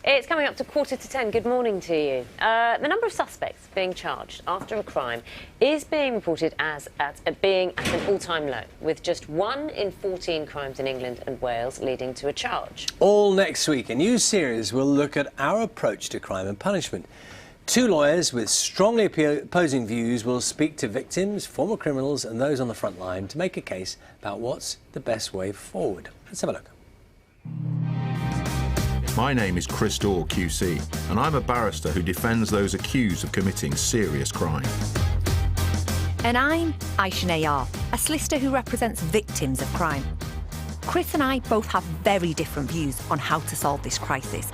It's coming up to 9:45. Good morning to you. The number of suspects being charged after a crime is being reported as being at an all-time low, with just 1 in 14 crimes in England and Wales leading to a charge. All next week, a new series will look at our approach to crime and punishment. Two lawyers with strongly opposing views will speak to victims, former criminals and those on the front line to make a case about what's the best way forward. Let's have a look. My name is Chris Dorr, QC, and I'm a barrister who defends those accused of committing serious crime. And I'm Nayyars, a solicitor who represents victims of crime. Chris and I both have very different views on how to solve this crisis.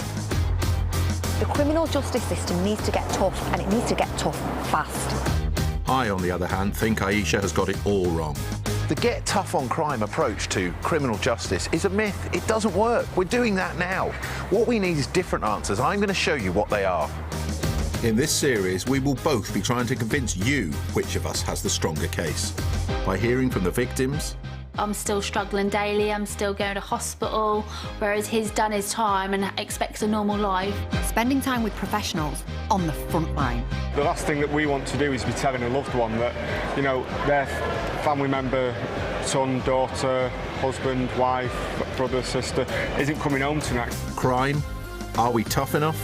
The criminal justice system needs to get tough, and it needs to get tough fast. I, on the other hand, think Aisha has got it all wrong. The get tough on crime approach to criminal justice is a myth. It doesn't work. We're doing that now. What we need is different answers. I'm going to show you what they are. In this series, we will both be trying to convince you which of us has the stronger case. By hearing from the victims. I'm still struggling daily, I'm still going to hospital, whereas he's done his time and expects a normal life. Spending time with professionals on the front line. The last thing that we want to do is be telling a loved one that, you know, their family member, son, daughter, husband, wife, brother, sister, isn't coming home tonight. Crime? Are we tough enough?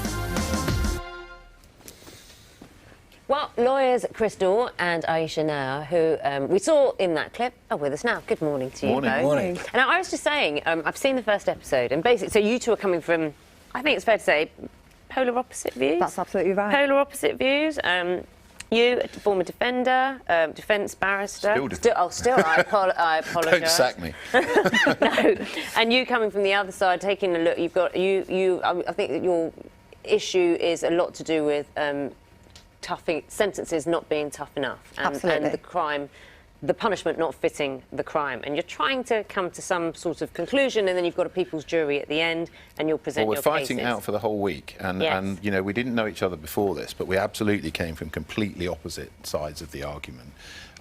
Well, lawyers Chris Dorr and Aisha now, who we saw in that clip, are with us now. Good morning to you both. Morning. And I was just saying, I've seen the first episode, and basically, so you two are coming from, I think it's fair to say, polar opposite views? That's absolutely right. Polar opposite views. You, a former defender, defence barrister. Still I apologise. Don't sack me. No. And you coming from the other side, taking a look, you've got, I think that your issue is a lot to do with sentences not being tough enough, and the punishment not fitting the crime, and you're trying to come to some sort of conclusion, and then you've got a people's jury at the end, and you'll present your cases. Well, we're fighting out for the whole week, and you know, we didn't know each other before this, but we absolutely came from completely opposite sides of the argument.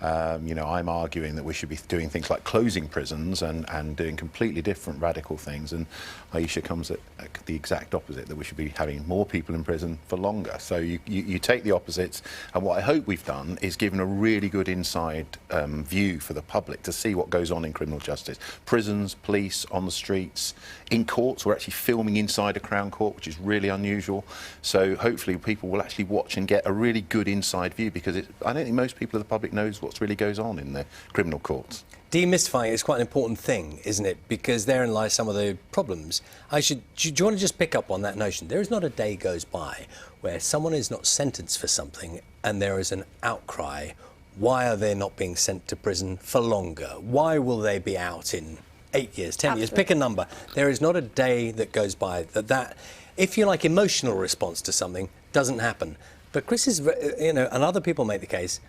You know, I'm arguing that we should be doing things like closing prisons and doing completely different radical things, and Aisha comes at the exact opposite, that we should be having more people in prison for longer. So you take the opposites, and what I hope we've done is given a really good inside view for the public to see what goes on in criminal justice. Prisons, police, on the streets, in courts. We're actually filming inside a Crown Court, which is really unusual. So hopefully people will actually watch and get a really good inside view, because I don't think most people of the public knows what really goes on in the criminal courts. Demystifying is quite an important thing, isn't it? Because therein lies some of the problems. Do you want to just pick up on that notion? There is not a day goes by where someone is not sentenced for something and there is an outcry. Why are they not being sent to prison for longer? Why will they be out in 8 years, 10 years? Pick a number. There is not a day that goes by that, if you like, emotional response to something doesn't happen. But Chris is, you know, and other people make the case,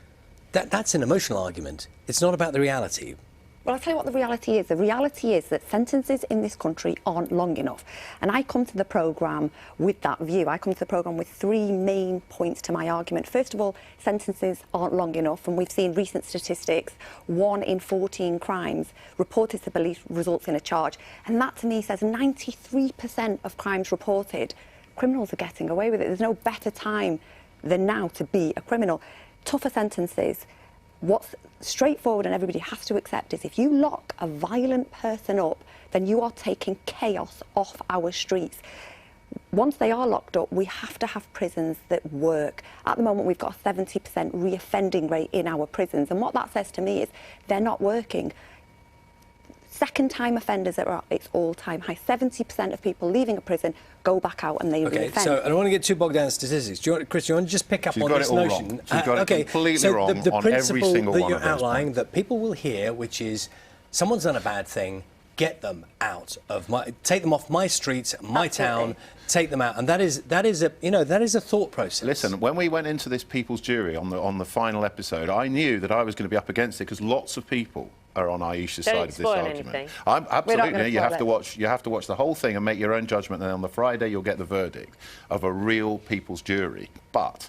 that's an emotional argument. It's not about the reality. Well, I'll tell you what the reality is. The reality is that sentences in this country aren't long enough. And I come to the programme with that view. I come to the programme with 3 main points to my argument. First of all, sentences aren't long enough. And we've seen recent statistics, 1 in 14 crimes reported to police results in a charge. And that, to me, says 93% of crimes reported, criminals are getting away with it. There's no better time than now to be a criminal. Tougher sentences. What's straightforward and everybody has to accept is if you lock a violent person up, then you are taking chaos off our streets. Once they are locked up, we have to have prisons that work. At the moment, we've got a 70% reoffending rate in our prisons, and what that says to me is they're not working. Second-time offenders are at its all-time high. 70% of people leaving a prison go back out and they reoffend. So I don't want to get too bogged down in statistics. Chris, do you want to just pick up on this notion? She's got it completely wrong on every single one of those. The principle that you're outlining that people will hear, which is someone's done a bad thing, get them out of take them off my streets, my town, take them out, and that is a thought process. Listen, when we went into this people's jury on the final episode, I knew that I was going to be up against it because lots of people are on Aisha's side of this argument. Absolutely, you have to watch the whole thing and make your own judgment, and on the Friday you'll get the verdict of a real people's jury. But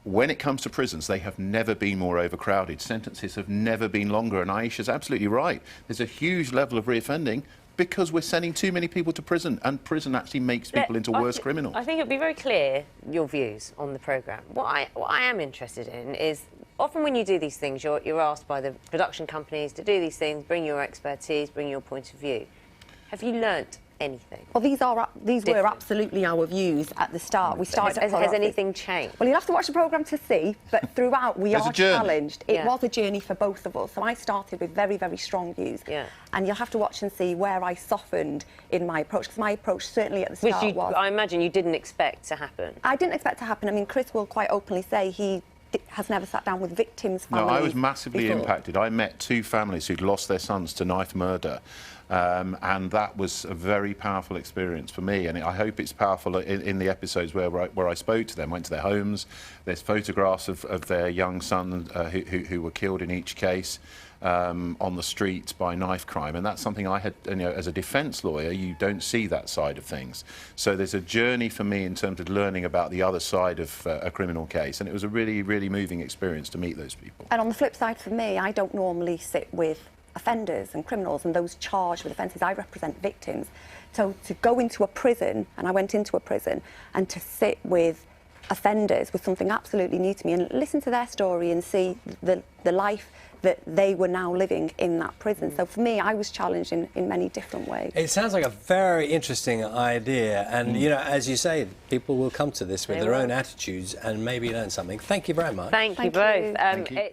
when it comes to prisons, they have never been more overcrowded. Sentences have never been longer, and Aisha's absolutely right. There's a huge level of reoffending because we're sending too many people to prison, and prison actually makes people into worse criminals. I think it'd be very clear, your views on the programme. What I am interested in is, often when you do these things, you're asked by the production companies to do these things, bring your expertise, bring your point of view. Have you learnt anything? Well, these were absolutely our views at the start. We started. Has anything changed? Well, you'll have to watch the programme to see, but throughout we are challenged. It was a journey for both of us. So I started with very, very strong views. Yeah. And you'll have to watch and see where I softened in my approach, because my approach certainly at the start was... I imagine you didn't expect to happen. I didn't expect to happen. I mean, Chris will quite openly say he has never sat down with victims' families. No, I was massively before. impacted. I met 2 families who'd lost their sons to knife murder. And that was a very powerful experience for me, and I hope it's powerful in the episodes where I spoke to them, went to their homes. There's photographs of their young son who were killed in each case on the streets by knife crime, and that's something I had, as a defence lawyer, you don't see that side of things. So there's a journey for me in terms of learning about the other side of a criminal case, and it was a really, really moving experience to meet those people. And on the flip side for me, I don't normally sit with offenders and criminals and those charged with offences. I represent victims. So to go into a prison, and I went into a prison, and to sit with offenders was something absolutely new to me, and listen to their story and see the life that they were now living in that prison. So for me, I was challenged in many different ways. It sounds like a very interesting idea, and as you say, people will come to this with their own attitudes and maybe learn something. Thank you very much. Thank you both. Thank you.